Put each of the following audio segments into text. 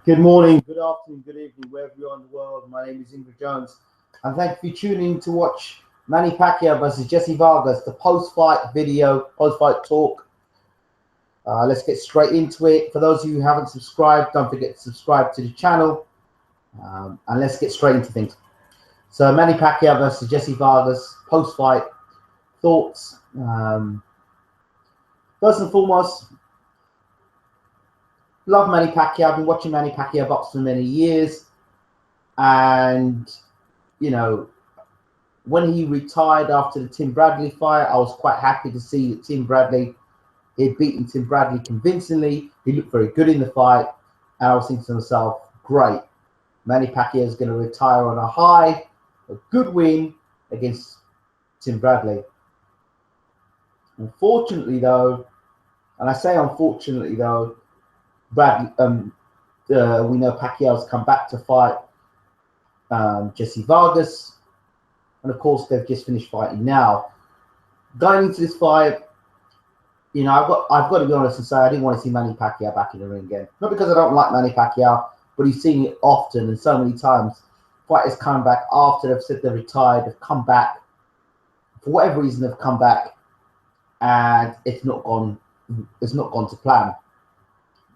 Good morning, good afternoon, good evening, wherever you are in the world. My name is Ingrid Jones, and thank you for tuning in to watch Manny Pacquiao versus Jessie Vargas, the post-fight video, post-fight talk. Let's get straight into it. For those of you who haven't subscribed, don't forget to subscribe to the channel, and let's get straight into things. So Manny Pacquiao versus Jessie Vargas, post-fight thoughts. First and foremost, love Manny Pacquiao. I've been watching Manny Pacquiao box for many years, and you know, when he retired after the Tim Bradley fight, I was quite happy to see that he had beaten Tim Bradley convincingly. He looked very good in the fight, and I was thinking to myself, great, Manny Pacquiao is going to retire on a high, a good win against Tim Bradley. Unfortunately, though, and I say unfortunately though, Bradley, we know Pacquiao's come back to fight Jessie Vargas, and of course they've just finished fighting now. Going into this fight, you know, I've got to be honest and say I didn't want to see Manny Pacquiao back in the ring again. Not because I don't like Manny Pacquiao, but he's seen it often and so many times. Fighters come back after they've said they're retired, they've come back for whatever reason, they've come back, and it's not gone to plan.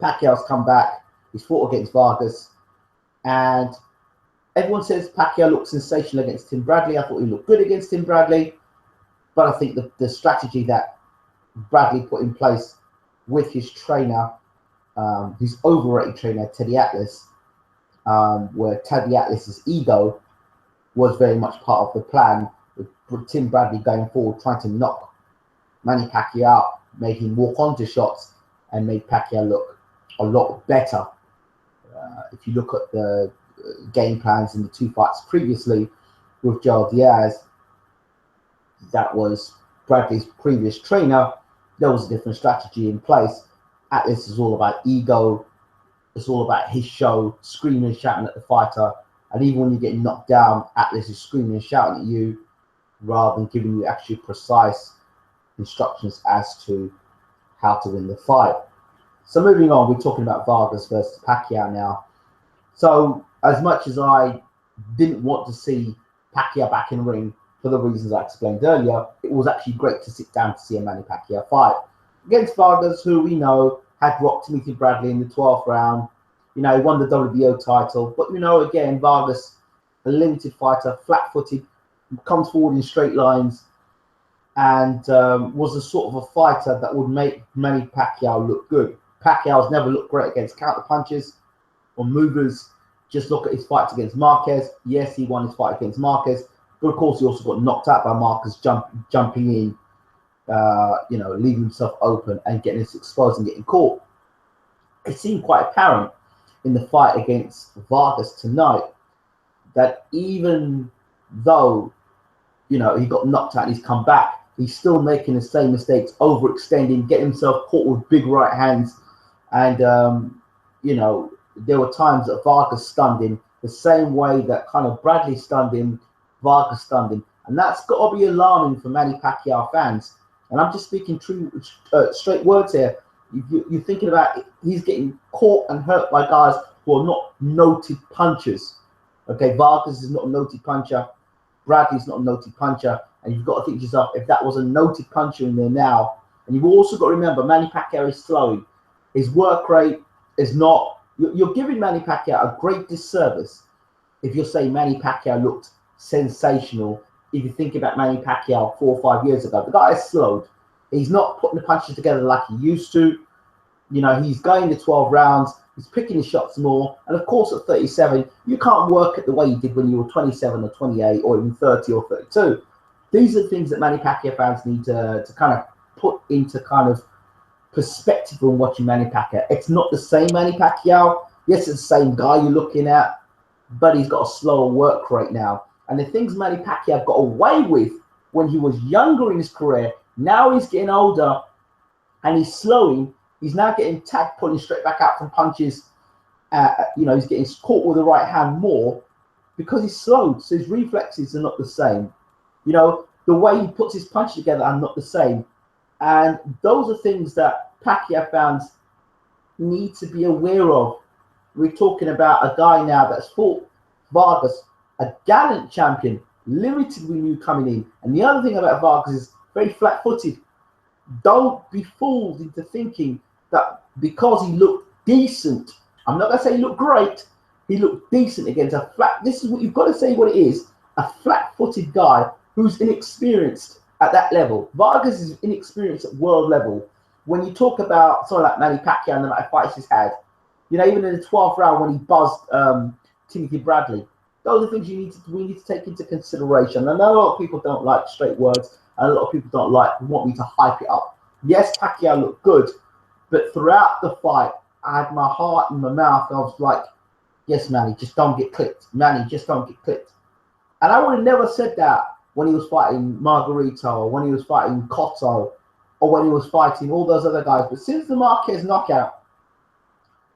Pacquiao's come back, he's fought against Vargas, and everyone says Pacquiao looked sensational against Tim Bradley. I thought he looked good against Tim Bradley, but I think the strategy that Bradley put in place with his trainer, his overrated trainer, Teddy Atlas, where Teddy Atlas's ego was very much part of the plan, with Tim Bradley going forward, trying to knock Manny Pacquiao out, made him walk onto shots, and made Pacquiao look a lot better. If you look at the game plans in the two fights previously with Joel Diaz, that was Bradley's previous trainer, there was a different strategy in place. Atlas is all about ego, it's all about his show, screaming and shouting at the fighter, and even when you get knocked down, Atlas is screaming and shouting at you rather than giving you actually precise instructions as to how to win the fight. So moving on, we're talking about Vargas versus Pacquiao now. So as much as I didn't want to see Pacquiao back in the ring for the reasons I explained earlier, it was actually great to sit down to see a Manny Pacquiao fight against Vargas, who we know had rocked Timothy Bradley in the 12th round. You know, he won the WBO title, but you know, again, Vargas, a limited fighter, flat-footed, comes forward in straight lines, and was the sort of a fighter that would make Manny Pacquiao look good. Pacquiao's never looked great against counter punches or movers. Just look at his fights against Marquez. Yes, he won his fight against Marquez, but of course he also got knocked out by Marquez jumping in, you know, leaving himself open and getting exposed and getting caught. It seemed quite apparent in the fight against Vargas tonight that even though, you know, he got knocked out and he's come back, he's still making the same mistakes, overextending, getting himself caught with big right hands. And, you know, there were times that Vargas stunned him the same way that kind of Bradley stunned him, Vargas stunned him. And that's got to be alarming for Manny Pacquiao fans. And I'm just speaking true, straight words here. You're thinking about he's getting caught and hurt by guys who are not noted punchers. Okay, Vargas is not a noted puncher. Bradley's not a noted puncher. And you've got to think to yourself, if that was a noted puncher in there now, and you've also got to remember, Manny Pacquiao is slowing. His work rate is not, you're giving Manny Pacquiao a great disservice if you're saying Manny Pacquiao looked sensational. If you think about Manny Pacquiao 4 or 5 years ago, the guy is slowed. He's not putting the punches together like he used to. You know, he's going to 12 rounds. He's picking his shots more. And of course, at 37, you can't work it the way you did when you were 27 or 28 or even 30 or 32. These are things that Manny Pacquiao fans need to kind of put into kind of perspective when watching Manny Pacquiao. It's not the same Manny Pacquiao. Yes, it's the same guy you're looking at, but he's got a slower work rate now. And the things Manny Pacquiao got away with when he was younger in his career, now he's getting older and he's slowing. He's now getting tagged, pulling straight back out from punches. You know, he's getting caught with the right hand more because he's slowed. So his reflexes are not the same. You know, the way he puts his punch together are not the same. And those are things that Pacquiao fans need to be aware of we're talking about a guy now that's fought Vargas, a gallant champion, limited we knew coming in. And the other thing about Vargas is very flat-footed. Don't be fooled into thinking that because he looked decent, I'm not going to say he looked great, he looked decent against a flat. This is what you've got to say what it is, a flat-footed guy who's inexperienced at that level. Vargas is inexperienced at world level. When you talk about someone like Manny Pacquiao and the amount of fights he's had, you know, even in the 12th round when he buzzed Timothy Bradley, those are things we need to take into consideration. And I know a lot of people don't like straight words, and a lot of people don't want me to hype it up. Yes, Pacquiao looked good, but throughout the fight, I had my heart in my mouth. I was like, yes, Manny, just don't get clipped. Manny, just don't get clipped. And I would have never said that when he was fighting Margarito, or when he was fighting Cotto, or when he was fighting all those other guys. But since the Marquez knockout,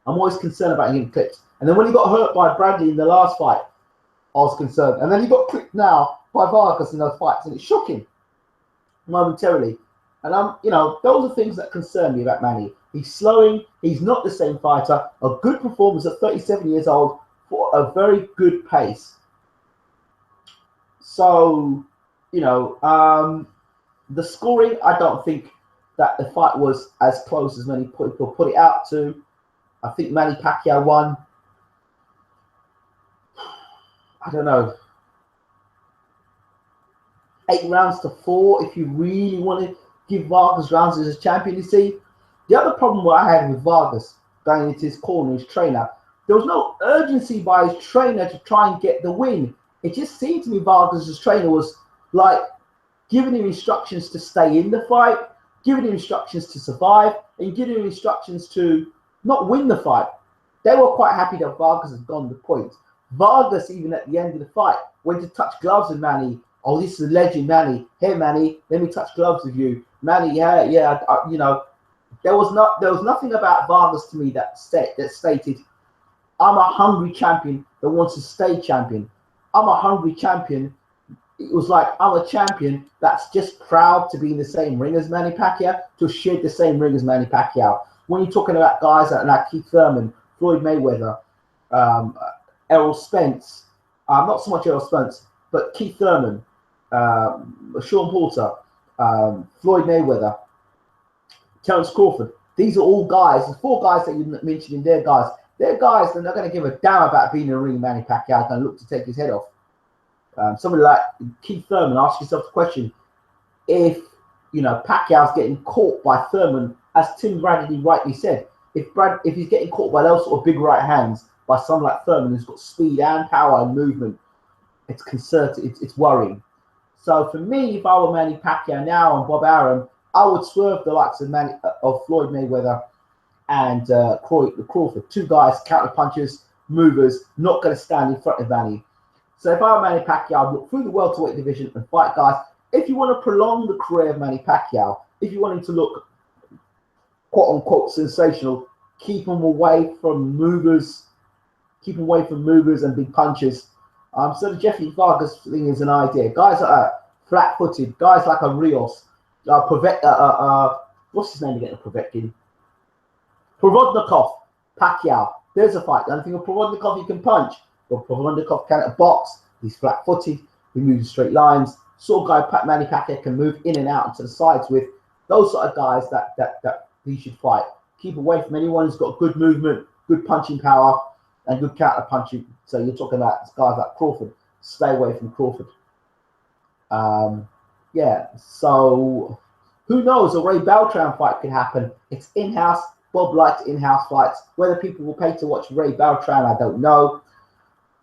I'm always concerned about him getting clipped. And then when he got hurt by Bradley in the last fight, I was concerned. And then he got clipped now by Vargas in those fights, and it shook him momentarily. And those are things that concern me about Manny. He's slowing. He's not the same fighter. A good performance at 37 years old for a very good pace. So, the scoring, I don't think that the fight was as close as many people put it out to. I think Manny Pacquiao won. I don't know. 8 rounds to 4 if you really want to give Vargas rounds as a champion. You see, the other problem I had with Vargas going into his corner, his trainer, there was no urgency by his trainer to try and get the win. It just seemed to me Vargas' trainer was like giving him instructions to stay in the fight, giving him instructions to survive, and giving him instructions to not win the fight. They were quite happy that Vargas had gone the point. Vargas, even at the end of the fight, went to touch gloves with Manny. Oh, this is a legend, Manny. Hey, Manny, let me touch gloves with you. Manny, yeah. There was nothing about Vargas to me that stated, I'm a hungry champion that wants to stay champion. I'm a hungry champion. It was like, I'm a champion that's just proud to be in the same ring as Manny Pacquiao, to share the same ring as Manny Pacquiao. When you're talking about guys like Keith Thurman, Floyd Mayweather, Errol Spence, not so much Errol Spence, but Keith Thurman, Sean Porter, Floyd Mayweather, Terence Crawford. These are all guys, the 4 guys that you mentioned in there, guys. They're guys that are not going to give a damn about being in a ring. Manny Pacquiao going to look to take his head off. Somebody like Keith Thurman, ask yourself the question: if Pacquiao's getting caught by Thurman, as Tim Bradley rightly said, if he's getting caught by those sort of big right hands by someone like Thurman who's got speed and power and movement, it's concerted. It's worrying. So for me, if I were Manny Pacquiao now and Bob Arum, I would swerve the likes of Floyd Mayweather and Crawford. 2 guys, counter punchers, movers, not going to stand in front of Manny. So if I were Manny Pacquiao, I'd look through the welterweight division and fight guys. If you want to prolong the career of Manny Pacquiao, if you want him to look quote unquote sensational, keep him away from movers. Keep him away from movers and big punches. So the Jeffrey Vargas thing is an idea. Guys that are flat-footed, guys like a Rios, what's his name again? Provodnikov, Pacquiao. There's a fight. The only thing with Provodnikov, he can punch. But Provodnikov can't box. He's flat-footed. He moves in straight lines. Sort of guy Manny Pacquiao can move in and out and to the sides with. Those sort of guys that he should fight. Keep away from anyone who's got good movement, good punching power, and good counter punching. So you're talking about guys like Crawford. Stay away from Crawford. So who knows? A Ray Beltran fight could happen. It's in-house. Bob likes in-house fights. Whether people will pay to watch Ray Beltran, I don't know.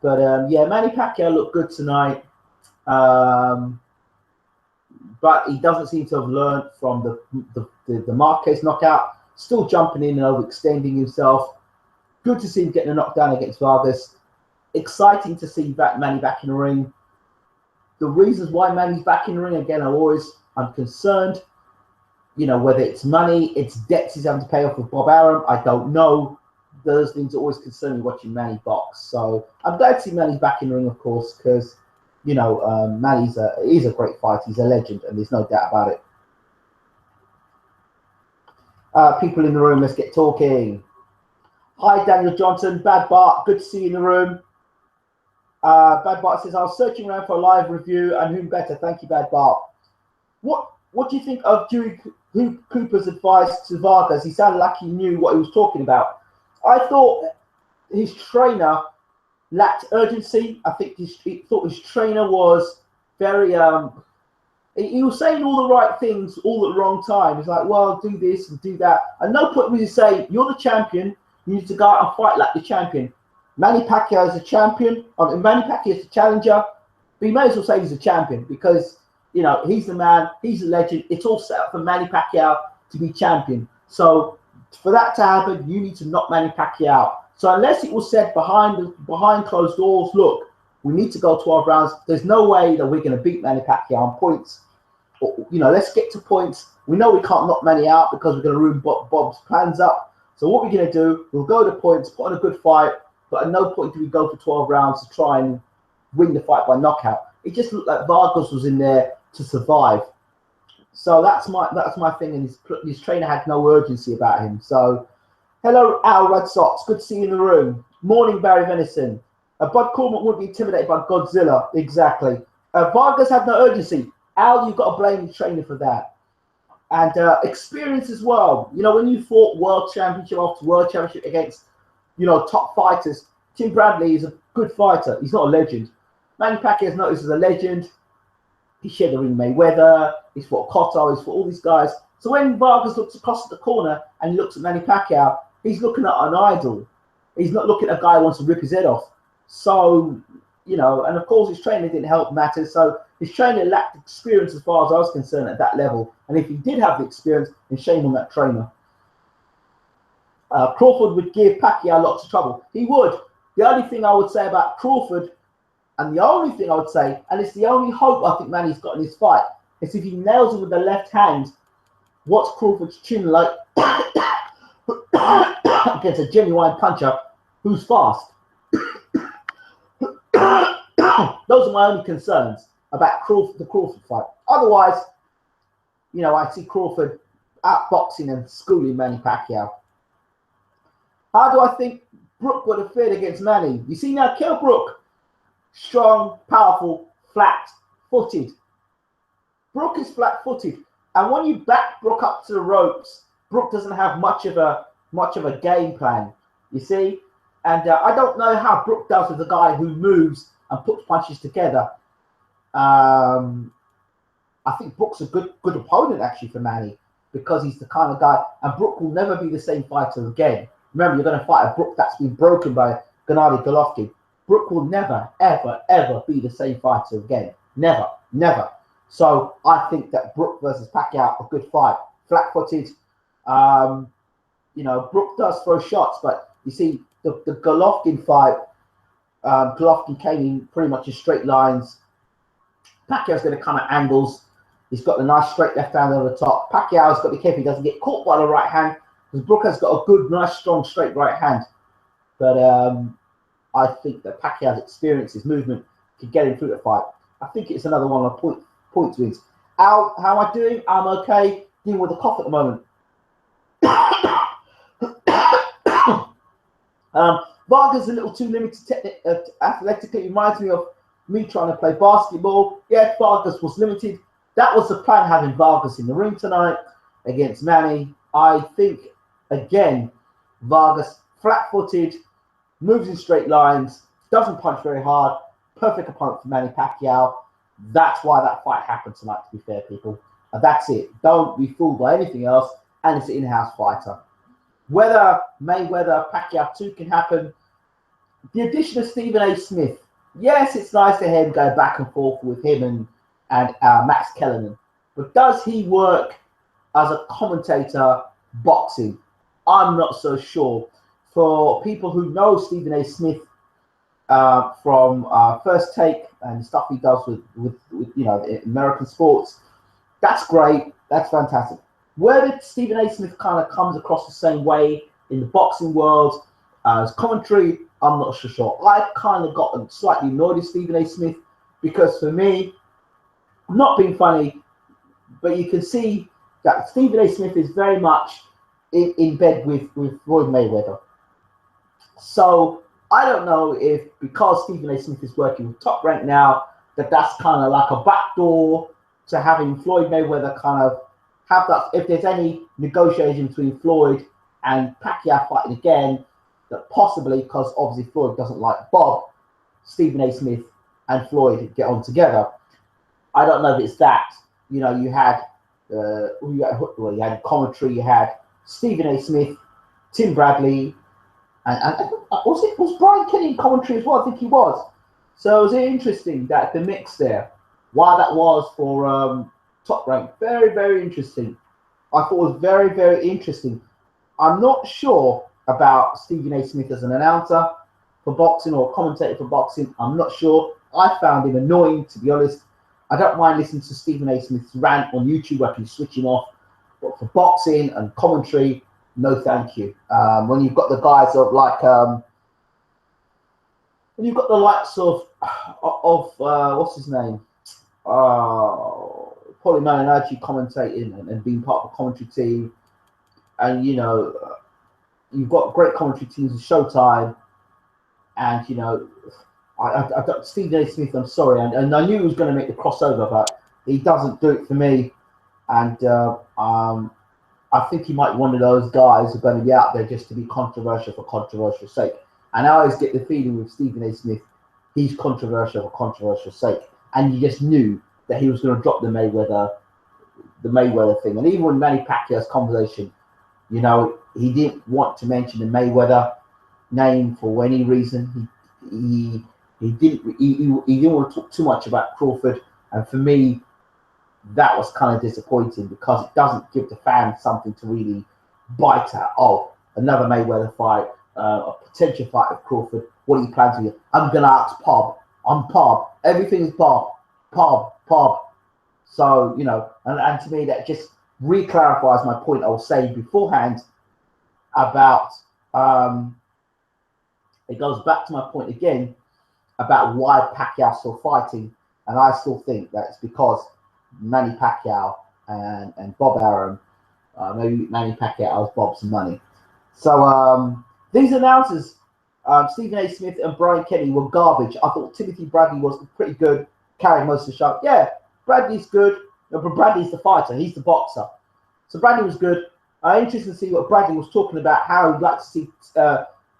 But Manny Pacquiao looked good tonight. But he doesn't seem to have learned from the Marquez knockout. Still jumping in and overextending himself. Good to see him getting a knockdown against Vargas. Exciting to see Manny back in the ring. The reasons why Manny's back in the ring, again, I'm concerned. Whether it's money, it's debts he's having to pay off with Bob Arum, I don't know. Those things always concern me watching Manny box. So I'm glad to see Manny's back in the ring, of course, because, Manny's he's a great fighter. He's a legend, and there's no doubt about it. People in the room, let's get talking. Hi, Daniel Johnson. Bad Bart, good to see you in the room. Bad Bart says, I was searching around for a live review, and whom better? Thank you, Bad Bart. What do you think of Dewey Cooper's advice to Vargas? He sounded like he knew what he was talking about. I thought his trainer lacked urgency. I think he thought his trainer was very he was saying all the right things all at the wrong time. He's like, well, do this and do that. At no point was he saying, you're the champion, you need to go out and fight like the champion. Manny Pacquiao is a champion. Manny Pacquiao is a challenger. But you may as well say he's a champion because, you know, he's the man, he's a legend. It's all set up for Manny Pacquiao to be champion. So for that to happen, you need to knock Manny Pacquiao out. So unless it was said behind closed doors, look, we need to go 12 rounds. There's no way that we're going to beat Manny Pacquiao on points. Or, you know, let's get to points. We know we can't knock Manny out because we're going to ruin Bob's plans up. So what we're going to do, we'll go to points, put on a good fight, but at no point do we go for 12 rounds to try and win the fight by knockout. It just looked like Vargas was in there to survive. So that's my thing, and his trainer had no urgency about him. So, hello, Al Red Sox. Good to see you in the room. Morning, Barry Venison. Bud Cormac would be intimidated by Godzilla. Exactly. Vargas had no urgency. Al, you've got to blame the trainer for that. And experience as well. You know, when you fought world championship after world championship against, you know, top fighters, Tim Bradley is a good fighter. He's not a legend. Manny Pacquiao is noticed as a legend. He shared the ring with Mayweather. He's fought Cotto. He's fought all these guys. So when Vargas looks across the corner and he looks at Manny Pacquiao, he's looking at an idol. He's not looking at a guy who wants to rip his head off. So, you know, and of course his trainer didn't help matters. So his trainer lacked experience as far as I was concerned at that level. And if he did have the experience, then shame on that trainer. Crawford would give Pacquiao lots of trouble. He would. The only thing I would say about Crawford, and the only thing I would say, and it's the only hope I think Manny's got in his fight, is if he nails him with the left hand, what's Crawford's chin like against a genuine puncher who's fast? Those are my only concerns about the Crawford fight. Otherwise, you know, I see Crawford outboxing and schooling Manny Pacquiao. How do I think Brook would have fared against Manny? You see now, Kell Brook, strong, powerful, flat-footed. Brook is flat-footed, and when you back Brook up to the ropes, Brook doesn't have much of a game plan. You see, and I don't know how Brook does with a guy who moves and puts punches together. I think Brook's a good opponent actually for Manny because he's the kind of guy, and Brook will never be the same fighter again. Remember, you're going to fight a Brook that's been broken by Gennady Golovkin. Brook will never, ever, ever be the same fighter again. Never, never. So I think that Brook versus Pacquiao, a good fight. Flat-footed. You know, Brook does throw shots, but you see the Golovkin fight, Golovkin came in pretty much in straight lines. Pacquiao's going to come at angles. He's got the nice straight left hand over the top. Pacquiao's got to be careful he doesn't get caught by the right hand, because Brook has got a good, nice, strong, straight right hand. But I think that Pacquiao's experience, his movement, could get him through the fight. I think it's another one of point wins. Al, how am I doing? I'm okay. Dealing with a cough at the moment. Vargas is a little too limited athletically. Reminds me of me trying to play basketball. Yeah, Vargas was limited. That was the plan, having Vargas in the ring tonight against Manny. I think, again, Vargas, flat-footed, moves in straight lines, doesn't punch very hard, perfect opponent for Manny Pacquiao. That's why that fight happened tonight, to be fair, people. And that's it. Don't be fooled by anything else, and it's an in-house fighter. Whether Mayweather, Pacquiao 2 can happen, the addition of Stephen A. Smith, yes, it's nice to hear him go back and forth with him and Max Kellerman, but does he work as a commentator boxing? I'm not so sure. For people who know Stephen A. Smith from First Take and the stuff he does with you know, American sports, that's great. That's fantastic. Whether Stephen A. Smith kind of comes across the same way in the boxing world as commentary, I'm not so sure. I've kind of gotten slightly annoyed with Stephen A. Smith because, for me, I'm not being funny, but you can see that Stephen A. Smith is very much in bed with Floyd Mayweather. So I don't know if because Stephen A. Smith is working with Top Rank now, that's kind of like a backdoor to having Floyd Mayweather kind of have that. If there's any negotiation between Floyd and Pacquiao fighting again, that possibly, because obviously Floyd doesn't like Bob, Stephen A. Smith and Floyd get on together. I don't know if it's that. You know, you had commentary, you had Stephen A. Smith, Tim Bradley, and was Brian Kenny in commentary as well? I think he was. So it was interesting that the mix there, why that was for Top Rank, very, very interesting. I thought it was very, very interesting. I'm not sure about Stephen A. Smith as an announcer for boxing or a commentator for boxing. I'm not sure. I found him annoying, to be honest. I don't mind listening to Stephen A. Smith's rant on YouTube. I can switch him off. But for boxing and commentary, no thank you. When you've got the guys of like, when you've got the likes of what's his name? Paulie Malignaggi commentating and being part of the commentary team. And, you know, you've got great commentary teams with Showtime. And, you know, Stephen A. Smith, I'm sorry. And I knew he was going to make the crossover, but he doesn't do it for me. And I think he might be one of those guys who are going to be out there just to be controversial for controversial sake. And I always get the feeling with Stephen A. Smith, he's controversial for controversial sake. And you just knew that he was going to drop the Mayweather thing. And even with Manny Pacquiao's conversation, you know, he didn't want to mention the Mayweather name for any reason. He didn't want to talk too much about Crawford. And for me, that was kind of disappointing because it doesn't give the fans something to really bite at. Oh, another Mayweather fight, a potential fight with Crawford. What are you planning to do? I'm going to ask Pob. I'm Pob. Everything's Pob. So, you know, and to me, that just re-clarifies my point I was saying beforehand about, it goes back to my point again about why Pacquiao's still fighting. And I still think that it's because Manny Pacquiao and Bob Arum, maybe Manny Pacquiao owes Bob some money. So these announcers, Stephen A. Smith and Brian Kenny, were garbage. I thought Timothy Bradley was pretty good, carrying most of the show. Yeah, Bradley's good, but Bradley's the fighter. He's the boxer. So Bradley was good. Interesting to see what Bradley was talking about, how he'd like to see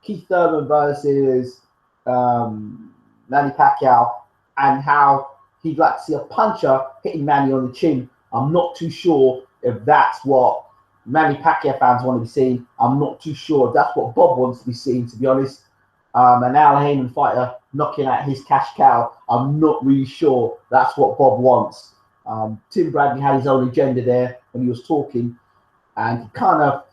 Keith Thurman versus Manny Pacquiao, and how he'd like to see a puncher hitting Manny on the chin. I'm not too sure if that's what Manny Pacquiao fans want to be seeing. I'm not too sure if that's what Bob wants to be seeing, to be honest. An Al Heyman fighter knocking out his cash cow. I'm not really sure that's what Bob wants. Tim Bradley had his own agenda there when he was talking, and he kind of,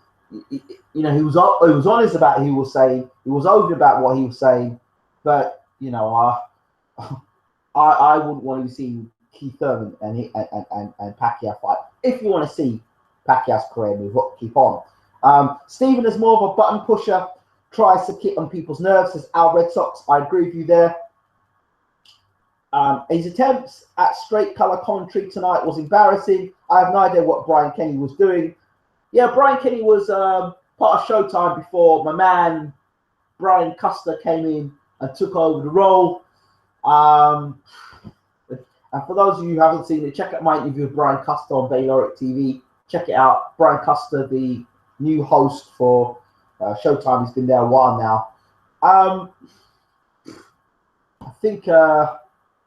you know, he was honest about what he was saying. He was open about what he was saying, but you know, I wouldn't want to be seeing Keith Thurman and Pacquiao fight. If you want to see Pacquiao's career move up, keep on. Stephen is more of a button pusher, tries to get on people's nerves, says Al Red Sox. I agree with you there. His attempts at straight color commentary tonight was embarrassing. I have no idea what Brian Kenny was doing. Yeah, Brian Kenny was part of Showtime before my man Brian Custer came in and took over the role. And for those of you who haven't seen it, check out my interview with Brian Custer on Bayloric TV. Check it out. Brian Custer, the new host for Showtime, he's been there a while now. I think,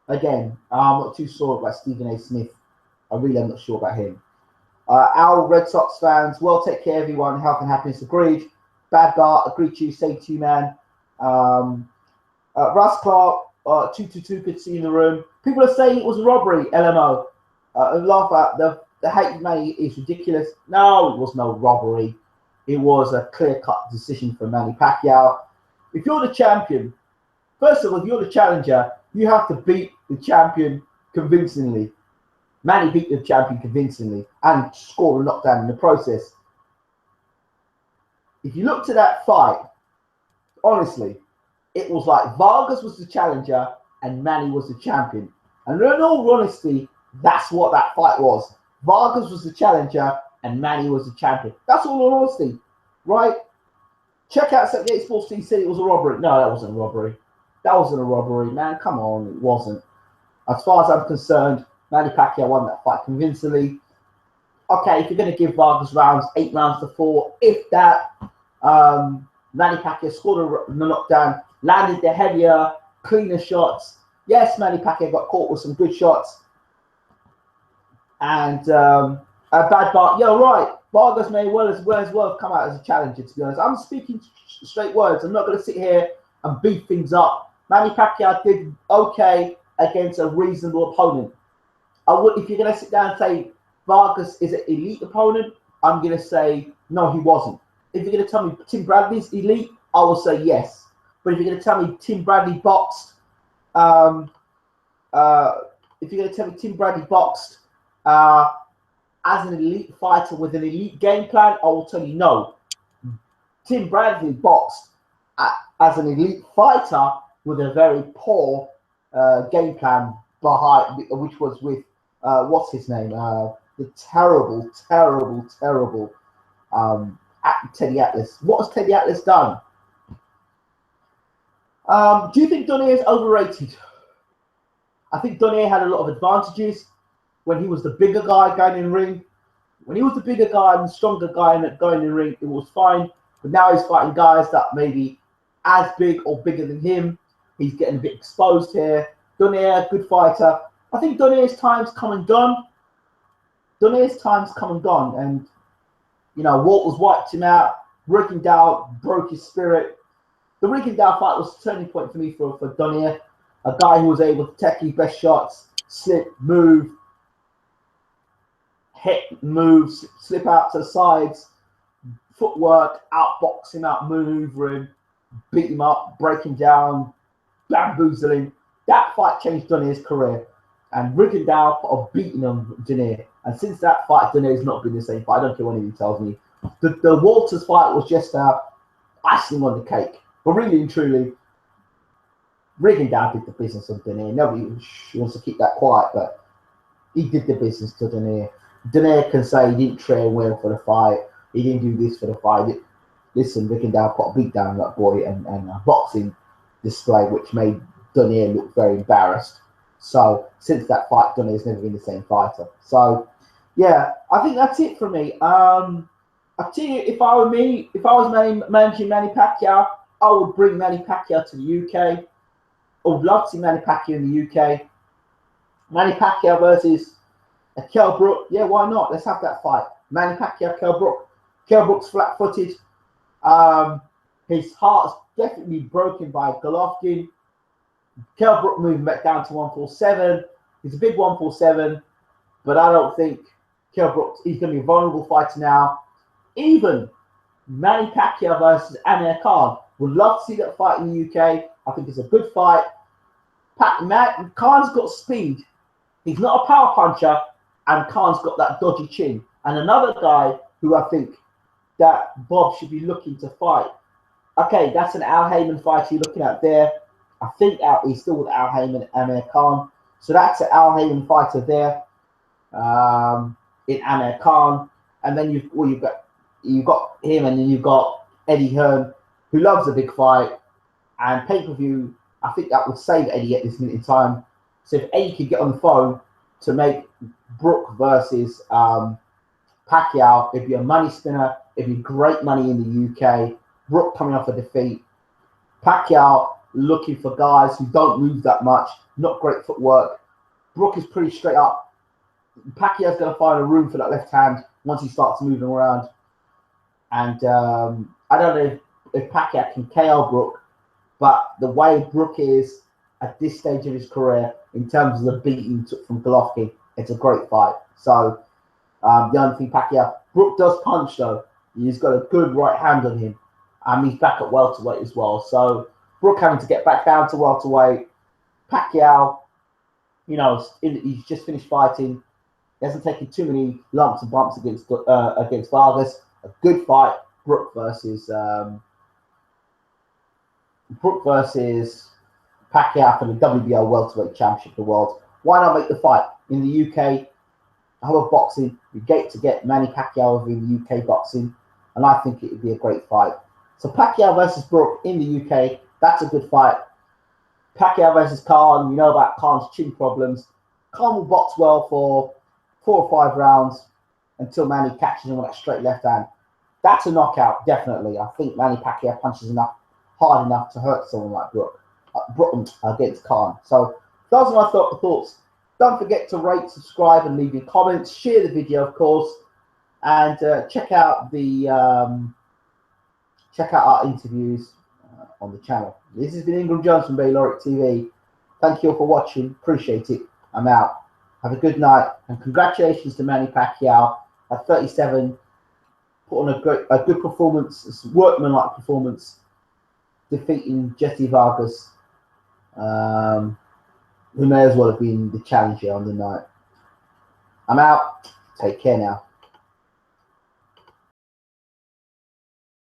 again, I'm not too sure about Stephen A. Smith. I really am not sure about him. Our Red Sox fans, well, take care, everyone. Health and happiness, agreed. Bad Dart, agreed to you. Same to you, man. Russ Clark, 222, good to see you in the room. People are saying it was a robbery, LMO. Laugh at the hate you made is ridiculous. No, it was no robbery. It was a clear-cut decision for Manny Pacquiao. If you're the champion, first of all, if you're the challenger, you have to beat the champion convincingly. Manny beat the champion convincingly and scored a knockdown in the process. If you looked at that fight, honestly, it was like Vargas was the challenger and Manny was the champion. And in all honesty, that's what that fight was. Vargas was the challenger and Manny was the champion. That's all in honesty, right? Check out 78 Sports T said it was a robbery. No, that wasn't a robbery. That wasn't a robbery, man. Come on, it wasn't. As far as I'm concerned, Manny Pacquiao won that fight convincingly. Okay, if you're going to give Vargas rounds, 8 rounds to 4, if that, Manny Pacquiao scored a knockdown, landed the heavier, cleaner shots. Yes, Manny Pacquiao got caught with some good shots. And a bad bar. Yeah, right. Vargas may well as well come out as a challenger, to be honest. I'm speaking straight words. I'm not going to sit here and beat things up. Manny Pacquiao did okay against a reasonable opponent. I would, if you're going to sit down and say Vargas is an elite opponent, I'm going to say no, he wasn't. If you're going to tell me Tim Bradley's elite, I will say yes. But if you're going to tell me Tim Bradley boxed, if you're going to tell me Tim Bradley boxed as an elite fighter with an elite game plan, I will tell you no. Tim Bradley boxed as an elite fighter with a very poor game plan behind, which was with what's his name? The terrible Teddy Atlas. What has Teddy Atlas done? Do you think Donaire is overrated? I think Donaire had a lot of advantages when he was the bigger guy going in the ring. When he was the bigger guy and the stronger guy going in the ring, it was fine. But now he's fighting guys that maybe as big or bigger than him. He's getting a bit exposed here. Donaire, good fighter. I think Donaire's time's come and gone. Donaire's time's come and gone. And, you know, Walters wiped him out. Rigondeaux broke his spirit. The Rigondeaux fight was a turning point for me for Donaire. A guy who was able to take his best shots, slip, move, hit, move, slip out to the sides, footwork, outbox him, outmaneuver him, beat him up, break him down, bamboozle him. That fight changed Donaire's career. And Rigondeaux put a beating on Donaire. And since that fight, Donaire's not been the same fight. I don't care what anyone tells me. The Walters fight was just icing on the cake. But really and truly, Rigondeaux did the business of Donaire. Nobody wants to keep that quiet, but he did the business to Donaire. Donaire can say he didn't train well for the fight. He didn't do this for the fight. Listen, Rigondeaux put a beat down on that boy and a boxing display, which made Donaire look very embarrassed. So since that fight, Donaire's never been the same fighter. So yeah, I think that's it for me. I tell you, if I was managing Manny Pacquiao, I would bring Manny Pacquiao to the UK. I would love to see Manny Pacquiao in the UK. Manny Pacquiao versus Kell Brook. Yeah, why not? Let's have that fight. Manny Pacquiao, Kell Brook. Kell Brook's flat-footed. His heart's definitely broken by Golovkin. Kell Brook moving back down to 147. He's a big 147, but I don't think Kell Brook, he's going to be a vulnerable fighter now. Even Manny Pacquiao versus Amir Khan. Would love to see that fight in the UK. I think it's a good fight. Khan's got speed. He's not a power puncher, and Khan's got that dodgy chin. And another guy who I think that Bob should be looking to fight. Okay, that's an Al Heyman fight you're looking at there. I think he's still with Al Heyman and Amir Khan. So that's an Al Heyman fighter there in Amir Khan. And then you've got him, and then you've got Eddie Hearn, who loves a big fight. And pay-per-view, I think that would save Eddie at this minute in time. So if Eddie could get on the phone to make Brook versus Pacquiao, it'd be a money spinner. It'd be great money in the UK. Brook coming off a defeat. Pacquiao looking for guys who don't move that much, not great footwork. Brook is pretty straight up. Pacquiao's going to find a room for that left hand once he starts moving around. And I don't know if Pacquiao can KO Brook, but the way Brook is at this stage of his career, in terms of the beating he took from Golovkin, it's a great fight. So the only thing Brook does punch though. He's got a good right hand on him. He's back at welterweight as well. So Brook having to get back down to welterweight. Pacquiao, you know, he's just finished fighting. He hasn't taken too many lumps and bumps against Vargas. A good fight. Brook versus Pacquiao for the WBO welterweight championship of the world. Why not make the fight in the UK? How about boxing? We get Manny Pacquiao in the UK boxing, and I think it would be a great fight. So Pacquiao versus Brook in the UK, that's a good fight. Pacquiao versus Khan, you know about Khan's chin problems. Khan will box well for 4 or 5 rounds until Manny catches him with that straight left hand. That's a knockout, definitely. I think Manny Pacquiao punches hard enough to hurt someone like Brook against Khan. So those are my thoughts. Don't forget to rate, subscribe, and leave your comments. Share the video, of course, and check out our interviews on the channel. This has been Ingram Jones from Bayloric TV. Thank you all for watching. Appreciate it. I'm out. Have a good night, and congratulations to Manny Pacquiao at 37. Put on a good performance, workmanlike performance, defeating Jessie Vargas, who may as well have been the challenger on the night. I'm out. Take care now.